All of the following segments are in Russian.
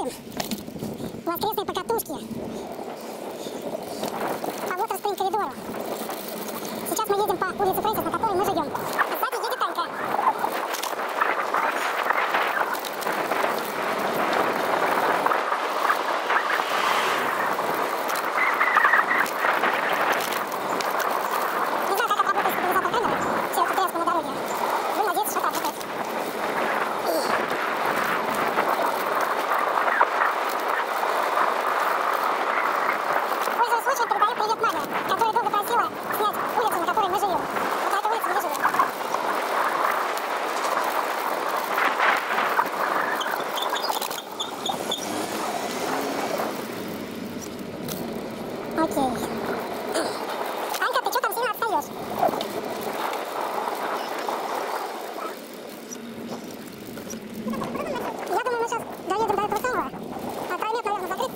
едем. Воскресные покатушки. По Water Spring коридору. Сейчас мы едем по улице Фрэнсис, на которой мы живем. Сзади едет Танька. Не знаю, как это работает стабилизатор камеры. Все эту тряску на дороге. Будем надеяться, что это работает. Пользуясь случаем, передаю привет маме, которая долго просила снять улицу, на которой мы живем. Вот на этой улице мы живем. Окей. Анька, ты что там сильно отстаешь? Я думаю, мы сейчас доедем до этого самого. А таймет, наверное, закрыт.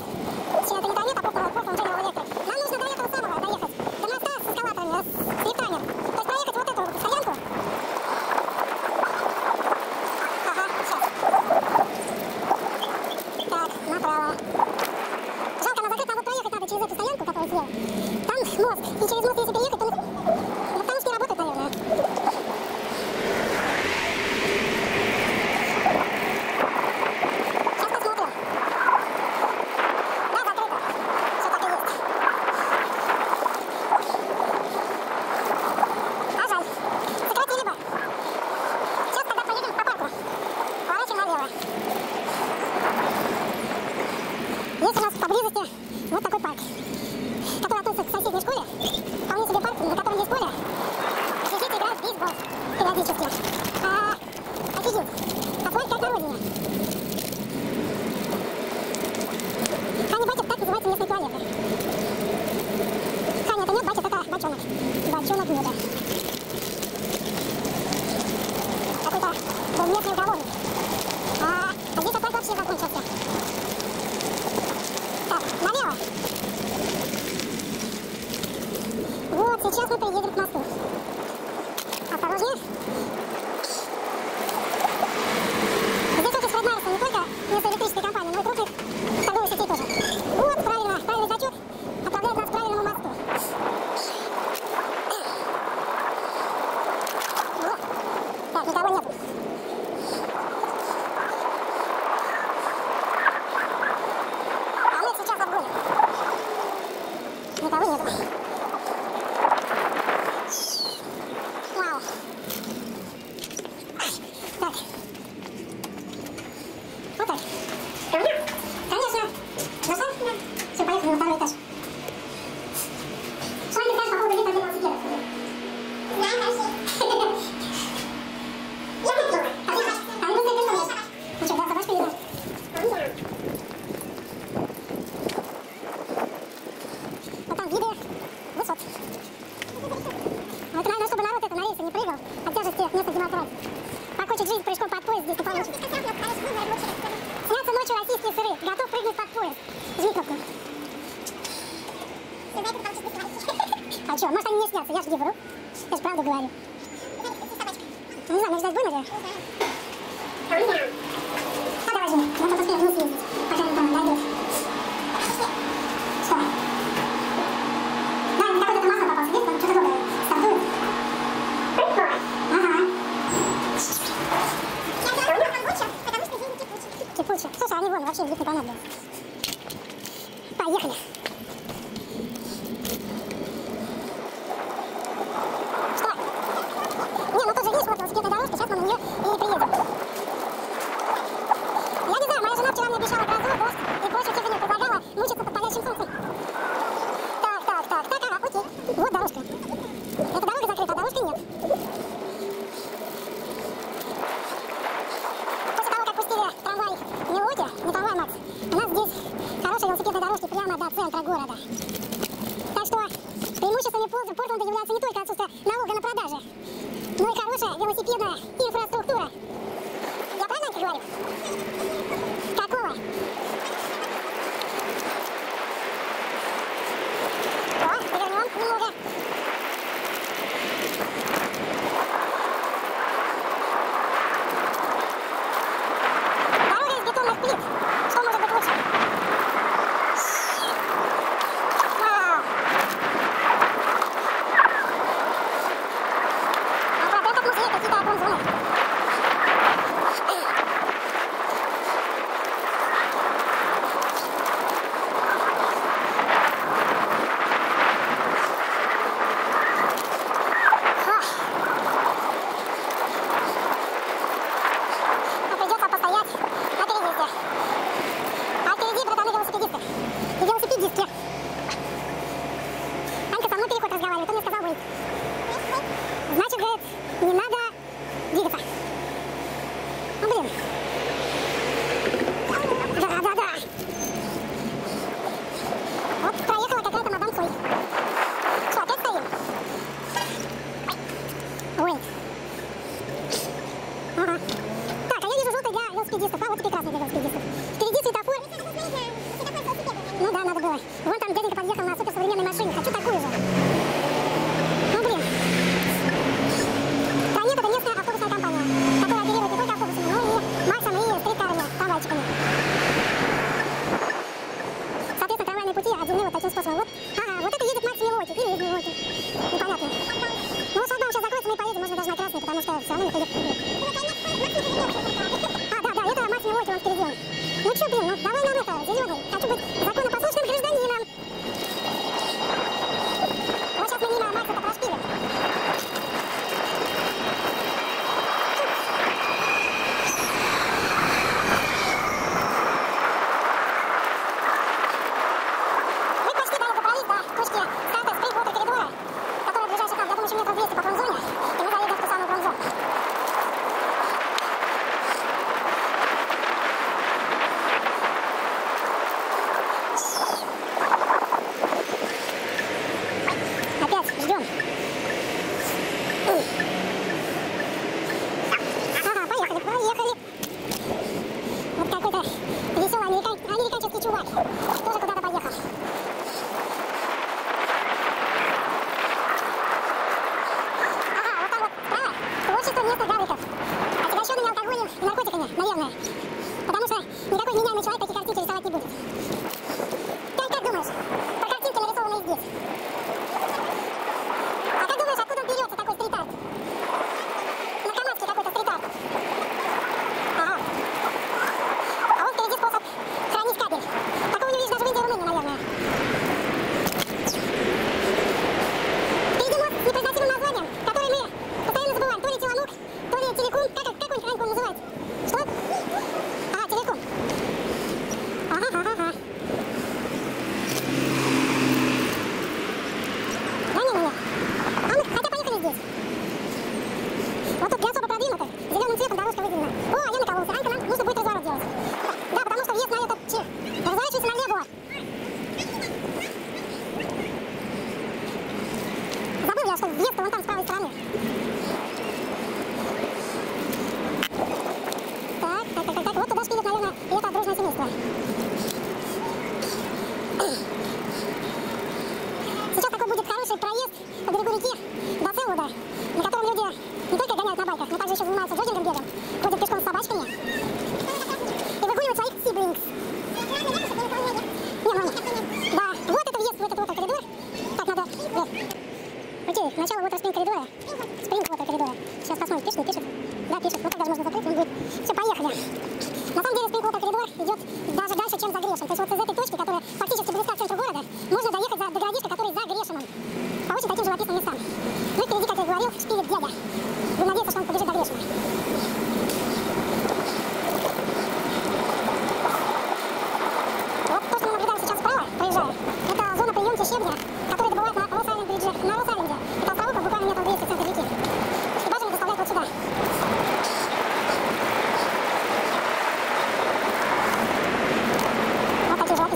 Точнее, это не таймет, а просто он General Electric. Нам нужно до этого самого доехать. До моста с эскалаторами, с лифтами. То есть проехать вот эту стоянку. Ага, сейчас. Так, направо. Жалко, она закрыта, а вот проехать надо через эту стоянку, которую слева. Там мост. И через мост, если переехать, то... Ну, потому что не работает, наверное. Сейчас посмотрим. Да, закрыто. Все так и есть. А жаль. Сократили бы. Сейчас тогда поедем по парку. Поворачиваем налево. Есть у нас поблизости вот такой парк, который относится к соседней школе. Вполне себе парк, на котором есть поле. Все дети играют в бейсбол периодически. Офигеть. Освоить как на родине. Ханя Бачек, так называется местный туалет. Ханя, это мед, Бачек, это бочонок. Бочонок меда. Какой-то был местный уголовник. А здесь асфальт вообще закончился. Так, налево. Вот, сейчас мы приедем к мосту. Осторожнее. Здесь офис Фред Майерса не только место электрической компании, но и крупных торговых сетей тоже. Вот, правильно, правильный зачет отправляет нас к правильному мосту. Вот. Так, никого нет. А мы сейчас обгоним. Никого нету. Вау. Так. Вот так. Конечно. Нашла? Все, поехали на второй этаж. Швайный этаж, походу, лет от велосипеда. Да, хорошо. Я так думаю. А вы быстрее пришли? Ну что, да, собачку видно? Вот там виды высот. Вот надо, чтобы народ это на рельсы не прыгал, от тяжести место демонстрации. Покончить жизнь прыжком под поезд здесь не получится. Снятся ночью российские сыры. Готов прыгнуть под поезд. Жми кнопку. А что, может они не снятся? Я ж не вру. Я ж правду говорю. Не знаю, мне ждать больно ли? А давай, Женя, я там поспею вниз ездить, пока не там найдет. Что? Да, какое-то масло попался, видишь, там что-то долго стартует. Ага. Кипучая. Слушай, они вон вообще вид не понадобились. Поехали. Что? Не, ну тут же видишь, вот велосипедная дорожка, сейчас мы на нее и приедем. Я не знаю, моя жена вчера мне обещала грозу, дождь и прочую фигню, предлагала мучиться под палящим солнцем. Так, ага, окей. Вот дорожка. Эта дорога закрыта, а дорожки нет. После того, как пустили трамвай Милоки, не трамвай Макс, у нас здесь хорошие велосипедные дорожки прямо до центра города. Так что преимуществами Портленда является не только отсутствие налога на продажи, но и хорошая велосипедная инфраструктура. Я правильно это говорю? Какого? О, повернем немного. Дорога из бетонных плит. Что может быть лучше? Ой, вон там дяденька подъехал на суперсовременной машине. Хочу такую же. Ну, блин. Планета — это местная автобусная компания, которая оперирует не только автобусами, но и Максом, и стрит-карами, трамвайчиками. Соответственно, трамвайные пути отделены вот таким способом. Вот, ага, вот это едет Макс Милоки, или из Милоки. Непонятно. Ну вот шлагбаум сейчас закроется, мы поедем, можно даже на красный, потому что все равно не пойдет. А, да, это Макс Милоки, он впереди. Ну чё, блин, ну давай нам это, зеленый. Хочу быть законопослушным гражданином. Вот сейчас мы мимо Макса-то прошпилим. Мы почти дали добрались до точки старта спринг-вотер коридора, которая ближайшая там, я думаю, еще метров 200 по промзоне, и мы заедем в ту самую промзону. Опять ждем. Ага, поехали. Вот какой-то веселый американский чувак. Тоже куда-то поехал. Ага, вот там вот справа творчество местных гавриков. Отягощенными алкоголем и наркотиками, наверное. Потому что никакой вменяемый человек такие картинки рисовать не будет. Ты как думаешь, про картинки, нарисованные здесь? А как думаешь, откуда он берется, такой стрит-арт? Наркоманский какой-то стрит-арт. Ага. А вот впереди способ хранить кабель. Такого не увидишь даже в Индии и Румынии, наверное. Впереди мост с непроизносимым названием, который мы постоянно забываем. То ли Теленук, то ли Телекум. Как он называется? Что? Ага, Телекум. Ага. Да не. А мы хотя поехали здесь. Вот тут для особо продвинутых зеленым цветом дорожка выделена. О, я накололся. Анька, нам нужно будет разворот делать. Да, потому что въезд на этот разворачивается налево. Забыл я, что въезд вон там с правой стороны. Так. Вот туда шпилит, наверное, и это дружное семейство. Сейчас такой будет хороший проезд по берегу реки до Селвуда, на котором люди не только гоняют на байках, но также еще занимаются джогингом бегом, ходят пешком с собачками и выгуливают своих сиблингс. Да, вот это въезд в этот вот коридор. Так, надо... Окей, начало вот спринг коридора. Спринг вот коридора. Сейчас посмотрим, пишет. Да, пишет. Вот так даже можно закрыть, он будет. Все, поехали. На самом деле спринг вот коридор идет даже дальше, чем за Грешем. То есть вот из этой точки, которая фактически близка к центру города, можно доехать до городишка, который за Грешемом. По очень таким живописным местам. Ну и впереди, как я говорил, шпилит дядя. Будем надеяться, что он побежит до Грешема. Вот то, что мы наблюдаем сейчас справа, проезжая, это зона приемки щебня, который добывают на Рос-Айленд-бридже. На Рос-Айленде. Это островок буквально метров 200 в центре реки. И даже не доставляют вот сюда. Вот такие живописные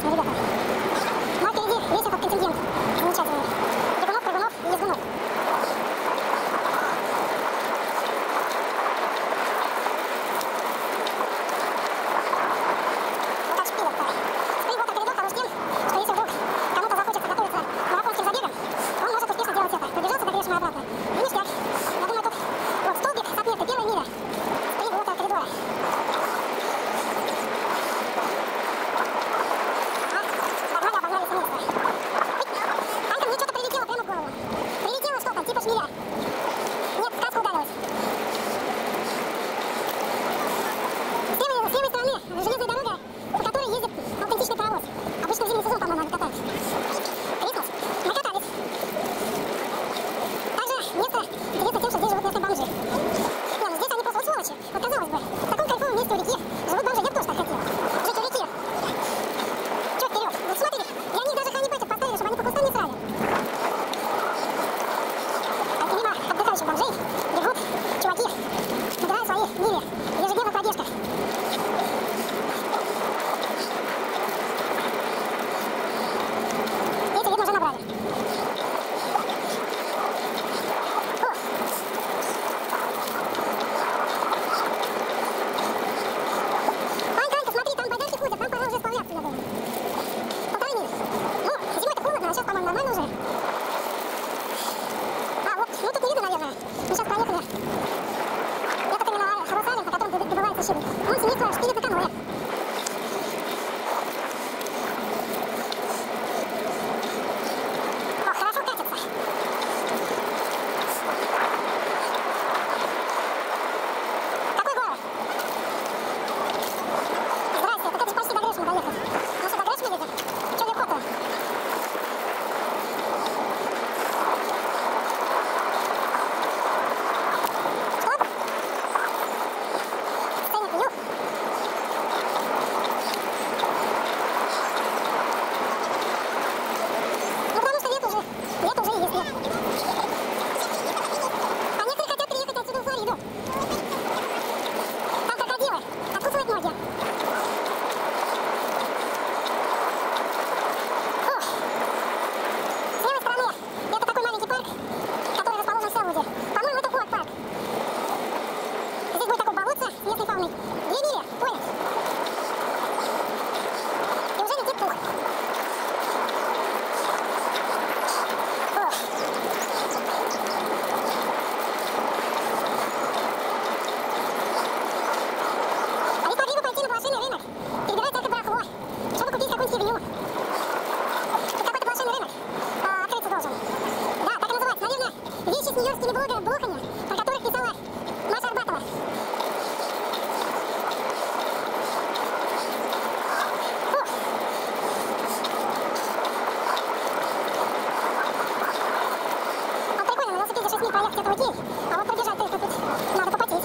это окей. А вот пробежать только тут надо попотеть.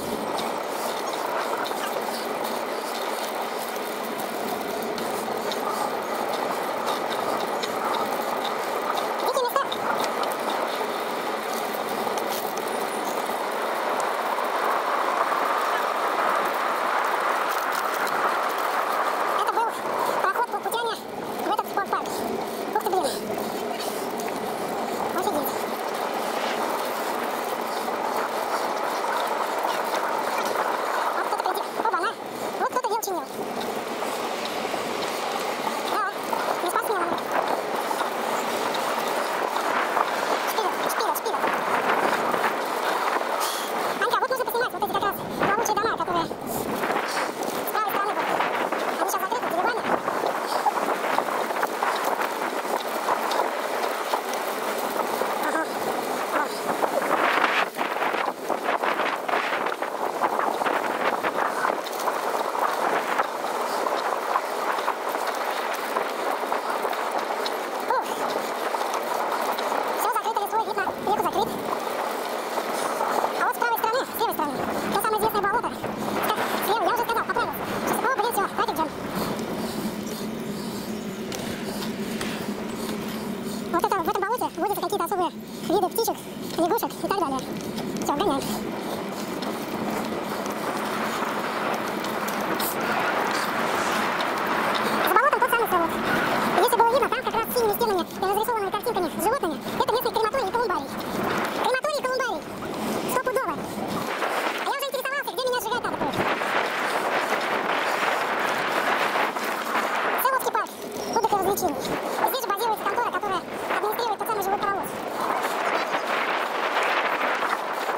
Дикие места. Это был проход по путями в этот спортпарк. Ух ты, блин. Офигеть. Вот кто-то кричит. Оба-на. Вот кто-то вел чинил. Да, не спортсмен. Шпилер. Анька, вот нужно поснимать вот эти как раз плавучие дома, которые с правой стороны будут. Они сейчас закрыты деревянными. Ага. Вот. Ух. Все закрыто листвой, видно, реку закрыт. А вот с правой стороны, с левой стороны, то самое известное болото. Слева, я уже сказал, поправился. Сейчас, о, блин, все, хватит, Джон. Вот это, в этом болоте водятся какие-то особые виды птичек, лягушек и так далее. Все, гоняем. За болотом тот самый селок. Если было видно, там как раз синими стенами и разрисованными картинками с животными, это местный крематорий и колумбарий. Крематорий и колумбарий. Стопудово. А я уже интересовался, где меня сжигать надо будет. Селовский парк. Отдых и развлечений. И здесь же базируется контора, которая администрирует тот самый живой паровоз.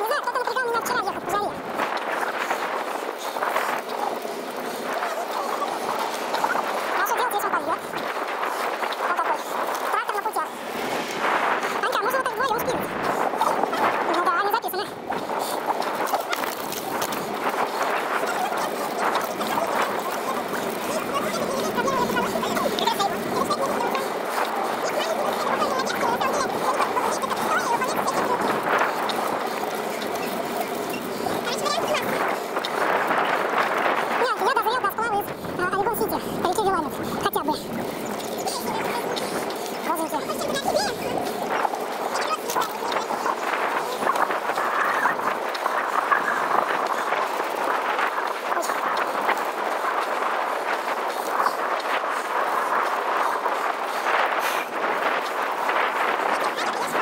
Не знаю, кто-то напрягал меня вчера ехать по жаре. А что делать, если он польет? Вот такой. Трактор на путях. Анька, можно вот так вдвоем спилить? Ну да, не записано. Нет, я дозрел до сплава из Орегон-Сити, реки Виламет. Хотя бы. Розовенькие.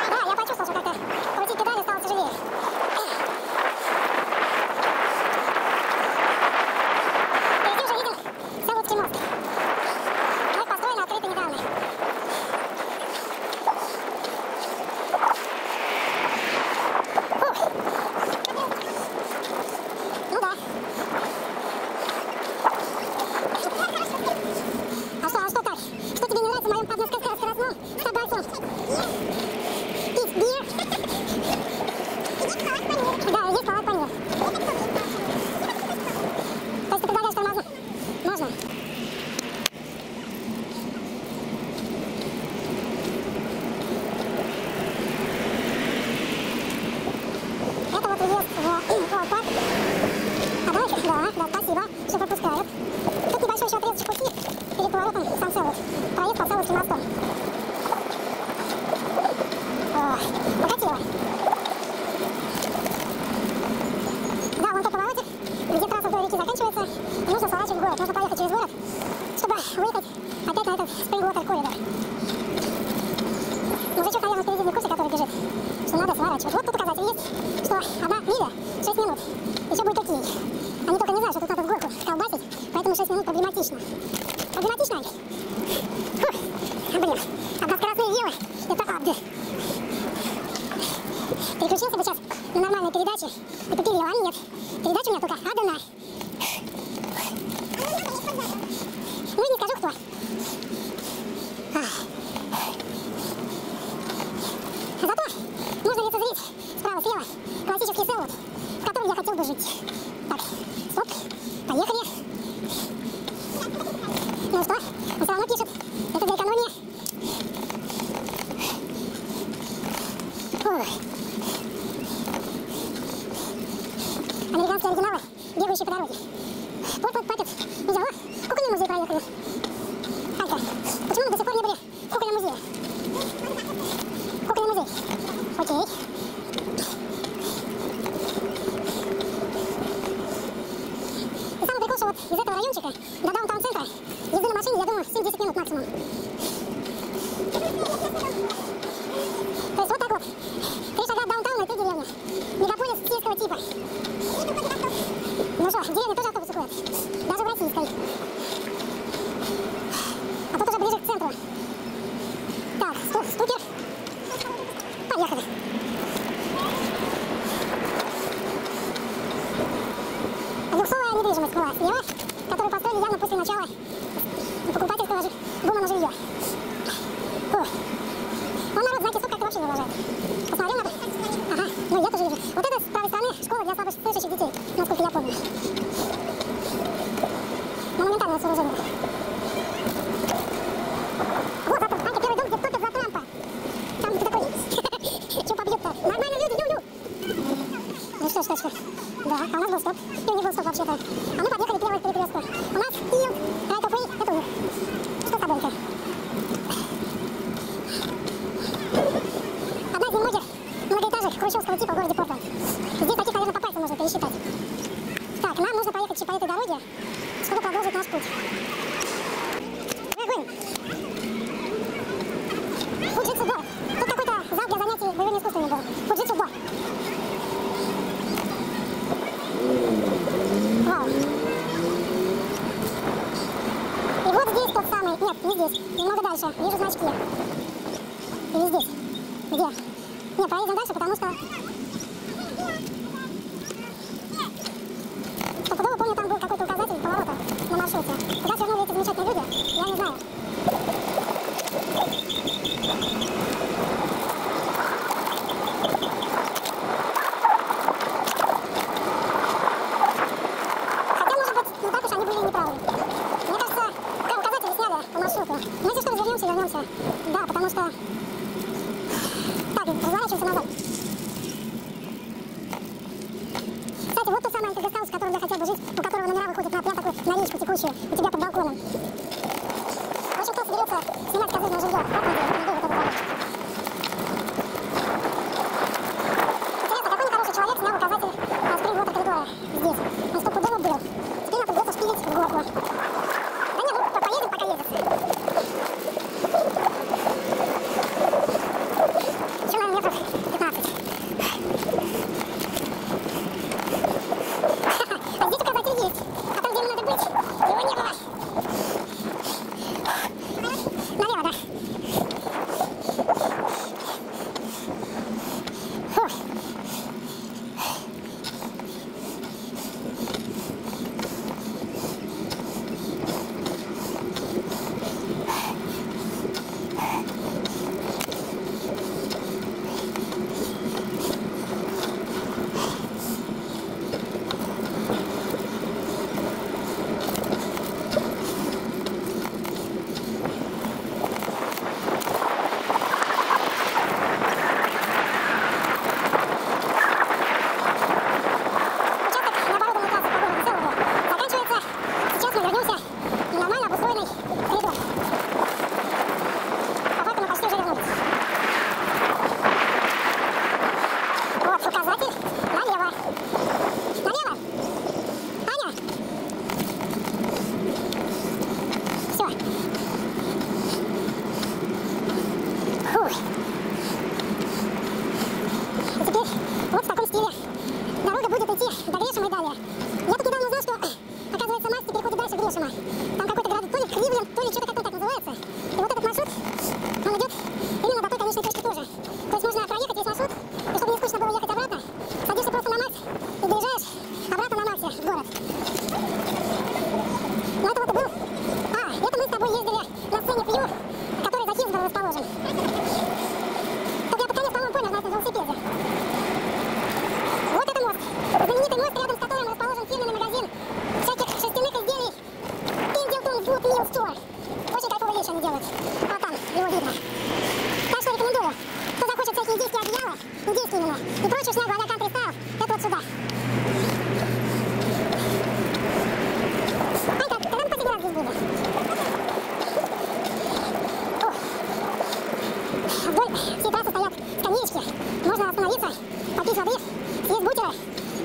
Да, я почувствовал, что как-то крутить педали стало тяжелее. Впереди уже виден Селовский мост. Вновь построен и открыт недавно. Фух. Ну да. А что так? Что тебе не нравится в моем подскоростном скоростном пить бир? Да, есть палат панир. То есть ты предлагаешь тормознуть? Можно? Это вот въезд в парк. А дальше? Да, спасибо, что пропускают. Тут небольшой еще отрезочек пути перед поворотом в сам Селвуд. Проезд под Селвудским мостом. Покатило. Да, вон тот поворотик, где трасса вдоль реки заканчивается, и нужно сворачивать в город. Нужно поехать через город, чтобы выехать опять на этот Springwater коридор. Мужичок, наверное, впереди в курсе, который бежит, что надо сворачивать. Вот тут указатель есть, что 1 миля 6 минут. Еще будет окей. Они только не знают, что тут надо в горку колбасить, поэтому 6 минут проблематично. Проблематично? Фух, блин, односкоростные вилы, это ад. Переключился бы сейчас на нормальные передачи и поперила, а нет. Передача у меня только одна. Ну и не скажу, кто. Зато можно лицезреть справа-слева классический Селвуд, в котором я хотел бы жить. Так, стоп, поехали. Ну что, он все равно пишет, это для экономии. центра езды на машине, я думаю, 7-10 минут максимум. То есть вот так вот. 3 шага от даунтауна и 3 деревни. Мегаполис сельского типа. Ну что, в деревне тоже автобусы ходят. Даже в российской. А тут уже ближе к центру. Так, ступер. Поехали. Люксовая недвижимость была слева, которую построили явно после начала покупательского бума на жилье. Фух. Он народ знаки, сколько как-то вообще не уважает. Посмотрел надо? Ага, ну я тоже вижу. Вот это с правой стороны школа для слабослышащих детей, насколько я помню. Монументальное сооружение. Вот, Антон, первый дом, где топят за Трампа. Там ты такой, что побьют-то? Нормально люди, лю-лю. Ну что. Да, а у нас был стоп. И у них был стоп вообще-то. А мы подъехали первой к перекрестку. У нас Киев, right of way, это у них. Что с тобой-то? Одна из немногих многоэтажек хрущевского типа в городе Портленд. Здесь таких, наверное, по пальцам можно пересчитать. Так, нам нужно поехать по этой дороге, чтобы продолжить наш путь. Рагуин. Фуджитсу-до. Тут какой-то зал для занятий боевыми искусствами был. Фуджитсу-до. Вау. И вот здесь тот самый... Нет, не здесь. Немного дальше. Вижу значки. Или здесь. Где? Нет, проедем дальше, потому что... Стопудово помню, там был какой-то указатель поворота на маршруте. Куда свернули эти замечательные люди, я не знаю. Хотя, может быть, не так уж они были неправы. Мне кажется, указатели сняли по маршруту. Но если что, вернемся. Да, потому что... Так, разворачиваемся назад. Кстати, вот тот самый антигастаус, в котором я хотел бы жить, у которого номера выходят на прям такую на речку текущую, у тебя под балконом. В общем, кто соберется снимать козырное жилье, вот он вот этот дом. Интересно, какой нехороший человек снял указатель спринг-вотер коридора здесь. Он стопудово был. Теперь нам придется шпилить в горку. Да не, ну поедем, пока едет. Еще, наверное, метров 15. А здесь указатель есть. А там, где мне надо быть, его не было. Налево, да. Фух.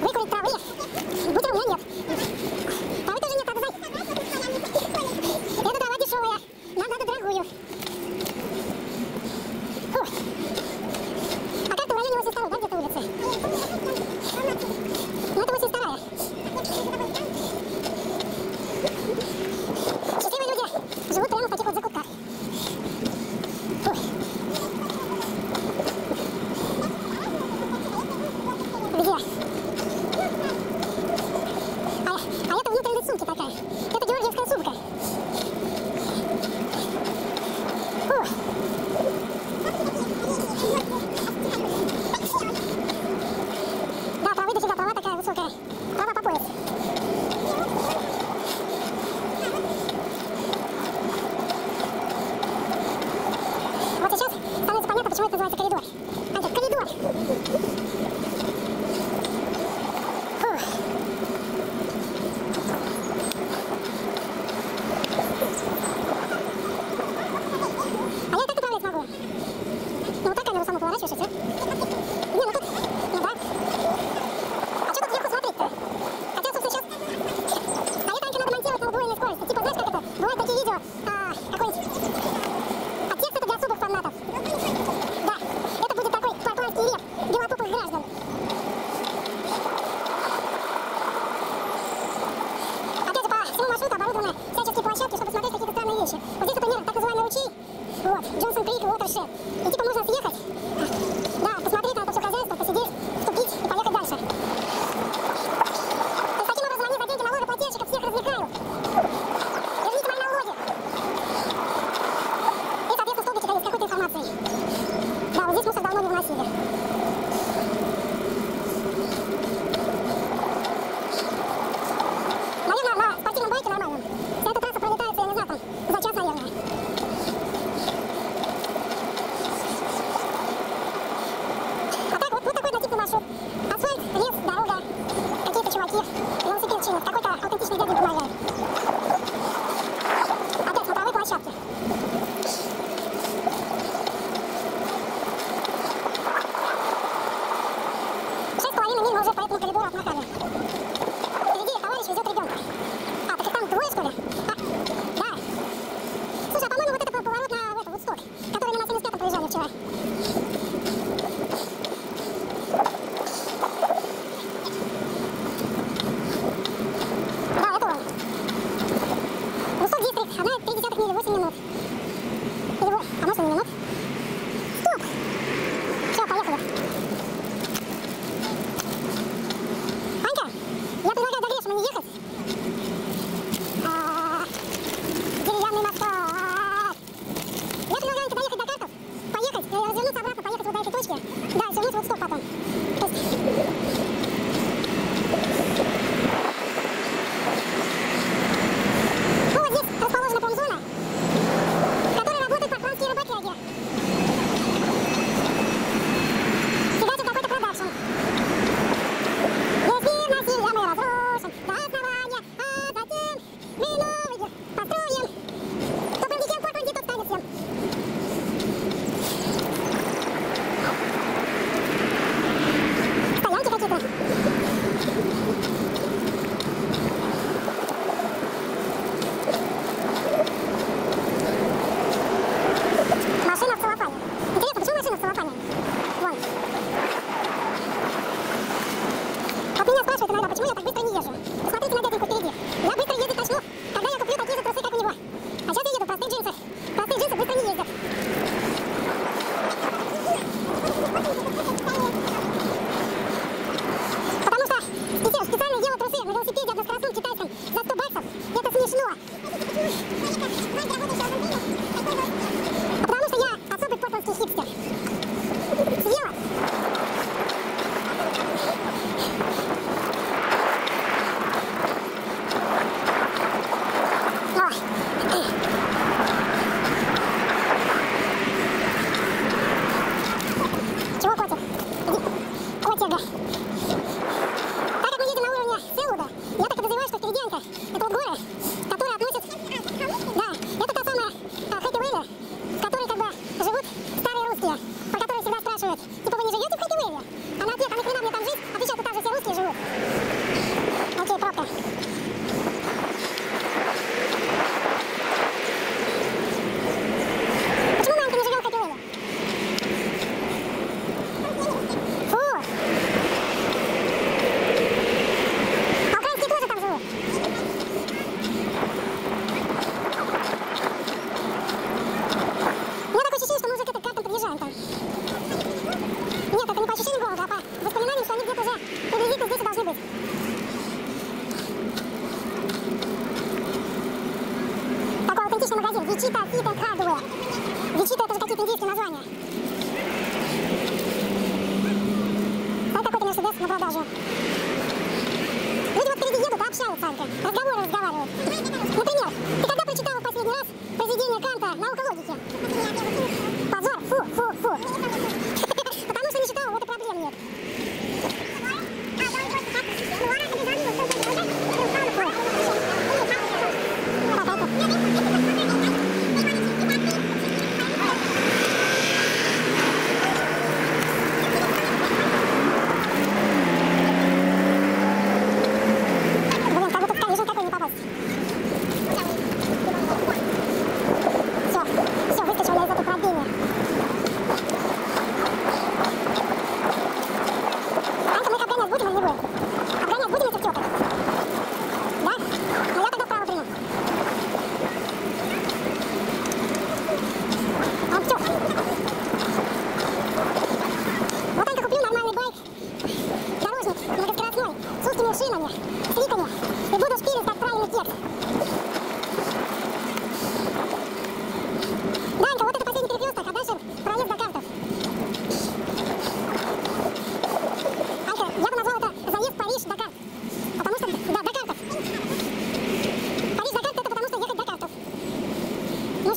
Выкурить травы. Бутеры у меня нет. Травы тоже нет, надо знать. коридор. Анька, коридор. Фух. А я и так управлять могу. Ну вот так камеру саму поворачиваешь, и все. Не, ну тут... Ну да. А что тут вверху смотреть-то? Хотя, собственно, сейчас... А это, Анька, надо монтировать на удвоенной скорости. Типа, знаешь, как это? Бывают такие видео, какой-нибудь... А текст это для особых фанатов. Да. Это будет такой платонский реп белопупых граждан. Опять же, по всему маршруту оборудованы всяческие площадки, чтобы смотреть какие-то странные вещи. Вот здесь, например, так называемый ручей. Вот, Джонсон Крик, Уотершед. И типа можно съехать, да, посмотреть на это все хозяйство, посидеть, вступить и поехать дальше. То есть таким образом они за деньги налогоплательщиков всех развлекают. Верните мои налоги. И, соответственно, столбики дают с какой-то информацией. Да, вот здесь мусор давно не вносили. Наверное, на спортивном байке нормальном. Вся эта трасса пролетается, я не знаю, там, за час, наверное. А так, вот такой однотипный маршрут. Асфальт, лес, дорога, какие-то чуваки, велосипед чинят, какой-то аутентичный дядя помогает. Опять смотровые площадки. 6,5 миль мы уже по этому коридору отмахали. Впереди товарищ везет ребенка. А, так их там двое, что ли? А, да. Слушай, а по-моему, вот это поворот на это, Вудсток, который мы на 75-м проезжали вчера. Да, это он. Вудсток Дистрикт, 1,3 мили, 8 минут. Или, а может, не минут? Стоп! Все, поехали. Анька, я предлагаю до Грешина не ехать. Деревянный мосток. Я предлагаю, Анька, доехать до Картов, поехать, развернуться обратно, поехать вот до этой точки. Да, и свернуть в Вудсток потом. То есть... Ну, вот здесь расположена промзона, которая работает по планские работяги. Фигачит какой-то продакшн. Весь мир насилия мы разрушим до основания, а затем мы новый построим. Кто бандитем порт, тот станет всем. Стоянки какие-то. Машина в целлофане. Интересно, почему машина в целлофане? Вон. Вот меня спрашивают иногда, почему я так быстро не езжу. Посмотрите на дяденьку впереди. Я быстро ездить начну, когда я куплю такие же трусы, как у него. А сейчас я еду в простых джинсах. Простые джинсы быстро не ездят. Потому что я специально делаю трусы на велосипеде односкоростном китайском за 100 баксов. Это смешно. А потому что я особый портленский хипстер. Съела? Чего, котик? Иди. Котяга. Так как мы едем на уровне Селуда, я так подозреваю, что впереди, Анька, это вот горы, которые относят... Да, это та самая Хэппи-Вэлли, в которой как бы живут старые русские, про которые всегда спрашивают, типа, вы не живете в Хэппи-Вэлли? А на ответ, а нахрена мне там жить? Отвечают, там же все русские живут. Окей, пробка. Почему мы, Анька, не живем в Хэппи-Вэлли? Фу! А украинские тоже там живут? У меня такое ощущение, что мы уже к этой карте подъезжаем там. Нет, это не по ощущениям города, а по воспоминаниям, что они где-то уже приблизительно здесь и должны быть. Такой аутентичный магазин. Вичита Fit and Hardware. Вичита — это же какие-то индийские названия. Вот какой-то Мерседес на продажу. Люди вот впереди едут, общаются, Анька. Разговаривают. Например, ты когда прочитала в последний раз произведение Канта «Наука логики»? Позор, фу.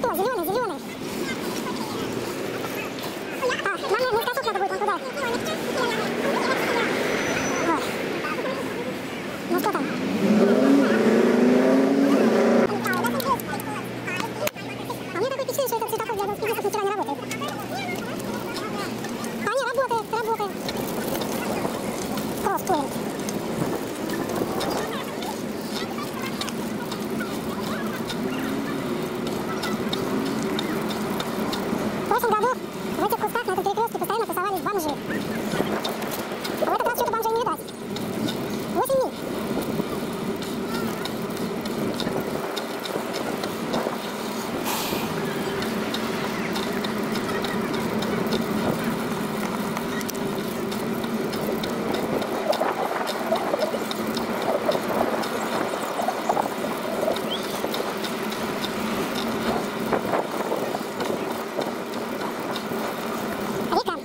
что, зеленый, зеленый. Нам, наверное, наискосок надо будет, он туда. Ой. Ну что там? А мне такое впечатление, что этот светофор для велосипедистов ни вчера не работает. А не, работает, работает. Кросс-поинт. В прошлом году в этих кустах на этом перекрестке постоянно тусовались бомжи. А в этот раз что-то бомжей не видать. 8 миль. Река.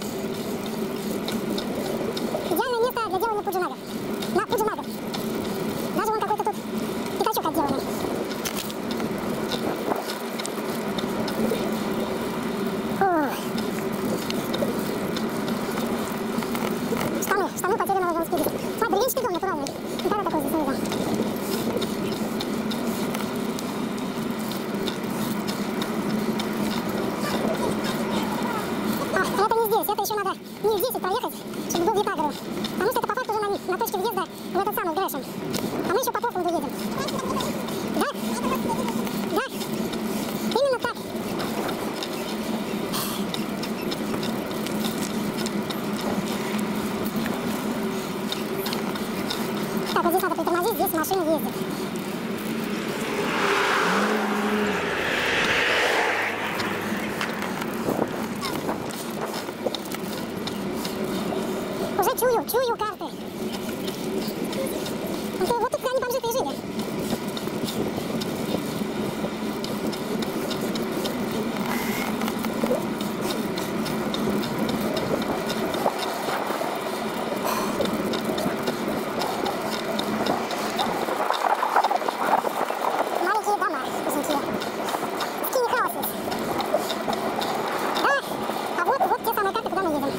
Идеальное место для делания пуджинагов. На пуджинагов. Даже вон какой-то тут пятачок отделанный. Штаны потерянного велосипедиста. Смотри, бревенчатый дом натуральный. Никогда такой здесь не видел. Это не здесь, это еще надо миль 10 проехать, чтобы был вид на гору. Потому что это по факту уже на точке въезда в этот самый Грэшем. А мы еще по Портленду едем. Да? Да? Именно так. Так, вот здесь надо притормозить, здесь машина ездит. Уже чую карты. Вот тут они бомжи-то и жили. Маленькие дома, вкусненькие. Skinny houses. Да, а вот те самые карты, куда мы едем.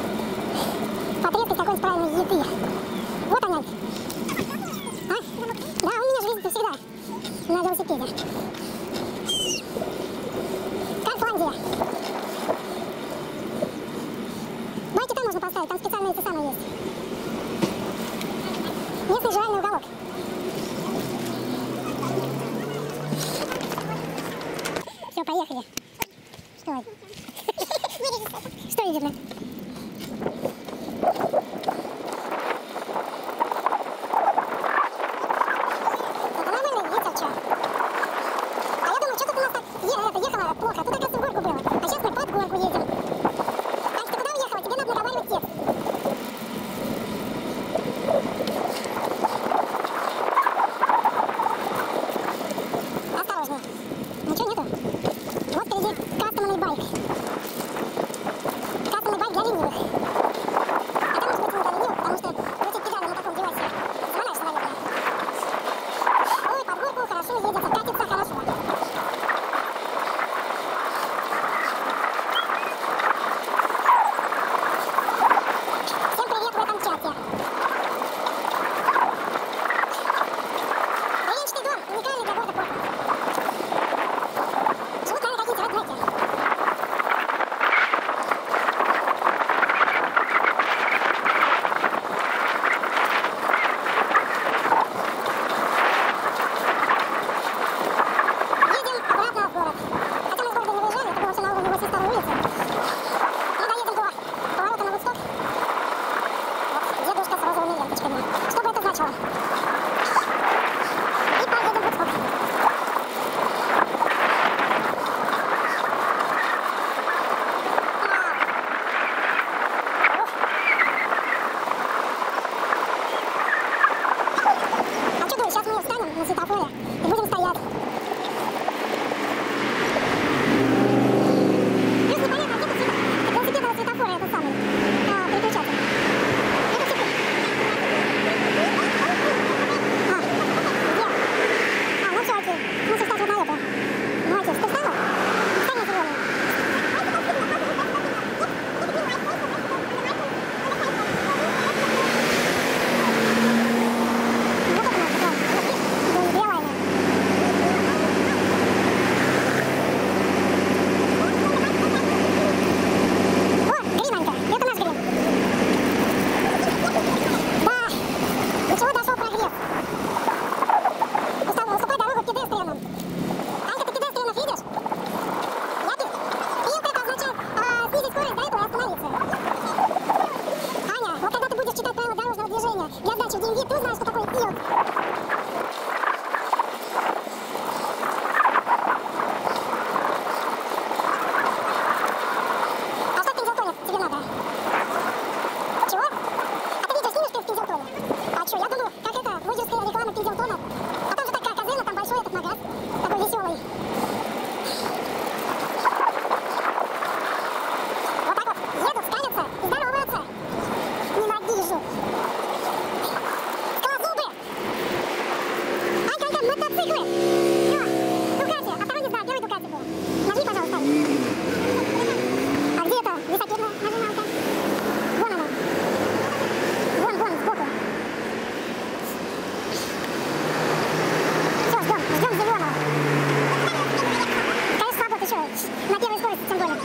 Потрескать какой-нибудь правильной еды. Вот они. А? Да, он меня же видит всегда на велосипеде. Карфландия. Байки там можно поставить, там специальные эти самые есть. Местный жральный уголок. Все, поехали. Что? Что видно? Ехала плохо, тут, оказывается, в горку было. А сейчас мы под горку едем. А если ты куда уехала, тебе надо наговаривать текст. Осторожно. Ничего нету? Вот впереди кастомный байк. Кастомный байк для ленивых. Это может быть не для ленивых.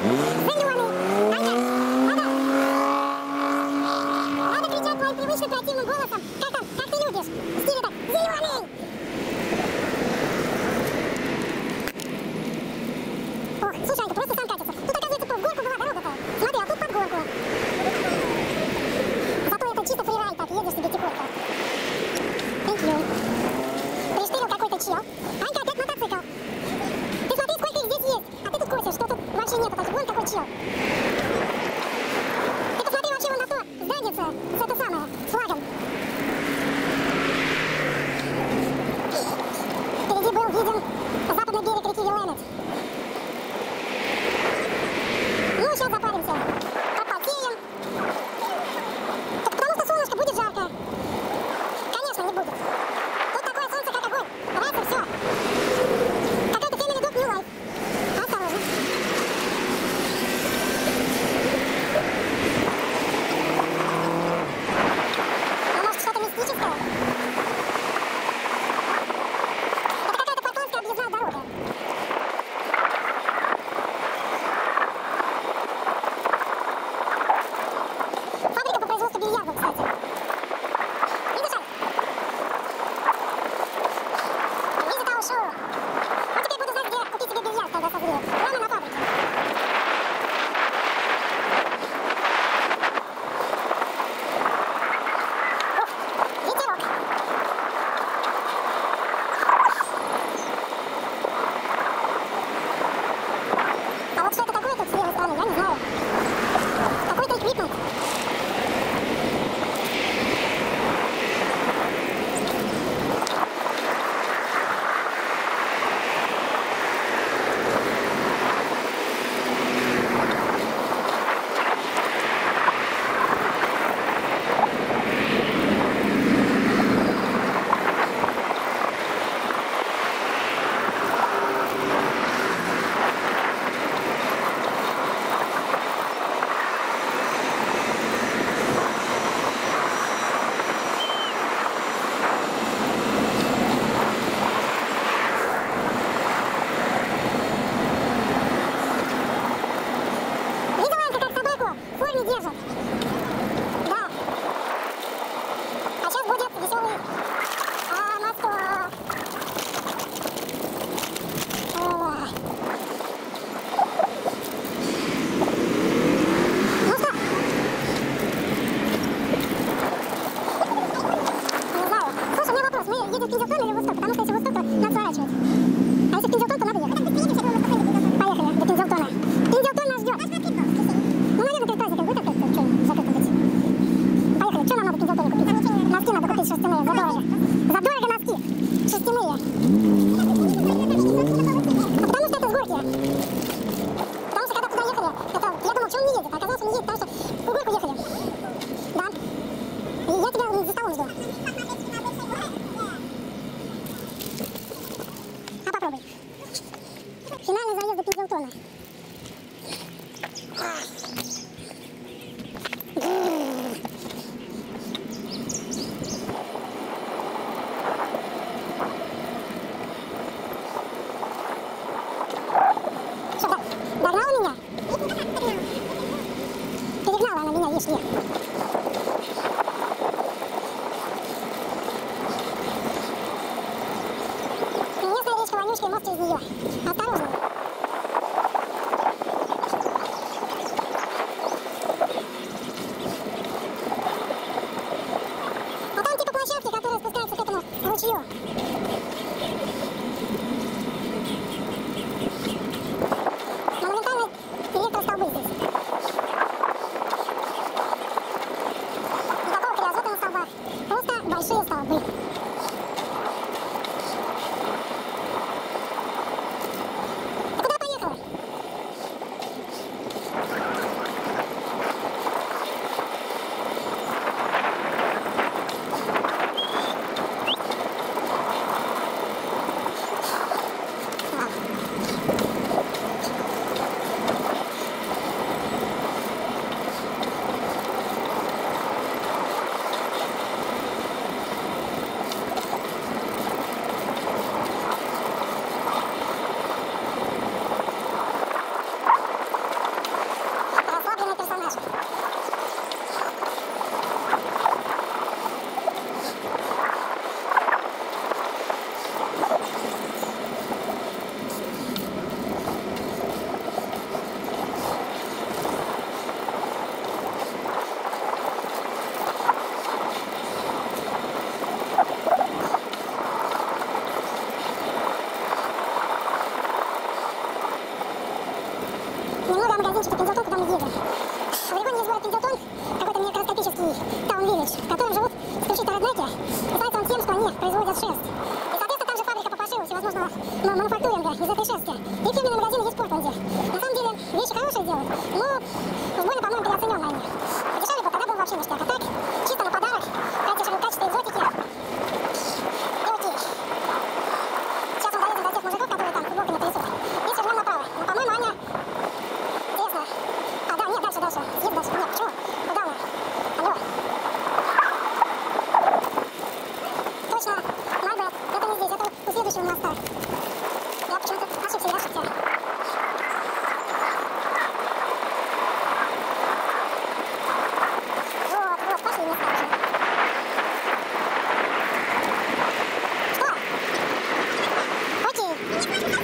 Зеленый. Анька, надо кричать твоим привычным противным голосом. Как ты любишь? В стиле так. Зеленый. Ох, слушай, Анька, просто сам катится. Тут, оказывается, в горку была дорога-то. Смотри, а тут под горку. Зато это чисто фрирайд, так, едешь себе тихонько. Thank you. Приштырил какой-то чел. Анька, опять мотоцикл. Ты смотри, сколько их здесь есть. А ты тут косишь, что тут вообще нету. Так, вон какой чел. Ты посмотри вообще вон на то зданице с это самое, с флагом. Впереди был виден западный берег реки Виленет. Ну, сейчас запаримся. Попотеем. Так потому что солнышко будет жарко. Конечно, не будет. Тут такое солнце, как огонь. Раз и все. Какой-то Family Dog New Life. Осторожно. Ну, может, что-то мистическое? Это какая-то портландская объездная дорога. Фабрика по производству бильярдов, кстати. Видишь, Ань? Видишь, того шоу. Вот теперь буду знать, где купить себе бильярд, когда созрею. Прямо на фабрике. Ух, ветерок. А вот что это такое тут с левой стороны, я не знаю. Какой-то эквипмент. Видела, Анька, как собаку в форме держат? Да. А сейчас будет веселый мосток. Ой. Ну что? Не знаю. Слушай, у меня вопрос. Мы едем в Пензелтон или в Восток? Потому что если в Восток, то надо сворачивать. А если в Пензелтон, то надо ехать. Поехали до Пензелтона. Пензелтон нас ждет. Ну, наверное, перед праздником будет опять что-нибудь закрыто быть. Поехали. Что нам надо в Пензелтоне купить? Носки надо купить шерстяные. Задорого. Задорого носки. Шерстяные. А потому что это с горки. Потому что когда туда ехали, это, я думал, что он не едет. А оказалось, он не едет, потому что в горку ехали. Да. И я тебя за столом жду. А попробуй. Финальный заезд до Пензелтона. Что, догнала меня? Перегнала она меня, ешь, ешь. Местная речка Вонючка и мост через нее. Осторожно. А там типа площадки, которые спускаются к этому ручью. Монументальные электростолбы здесь. что Пендлтон, куда мы едем. В регионе есть город Пендлтон, какой-то микроскопический таун-виллидж, в котором живут исключительно реднеки. И славится он тем, что они производят шерсть. И, соответственно, там же фабрика по пошиву всевозможного мануфактуринга из этой шерсти. И фирменные магазины есть в Портленде. На самом деле, вещи хорошие делают, но уж больно, по-моему, переоцененные они. Подешевле бы, тогда был вообще ништяк. А так, чисто на подарок, поддерживаю качество экзотики. И окей. Сейчас мы доедем до тех мужиков, которые там футболками трясут. И свернем направо. Но, по-моему, Аня... Интересно. А, да, нет, дальше. Съедем дальше. Нет, почему? Куда она? Алло. Точно. Майбет. Это не здесь, это у следующего моста. Я почему-то ошибся, я ошибся. Вот, пошли места уже. Что? Окей.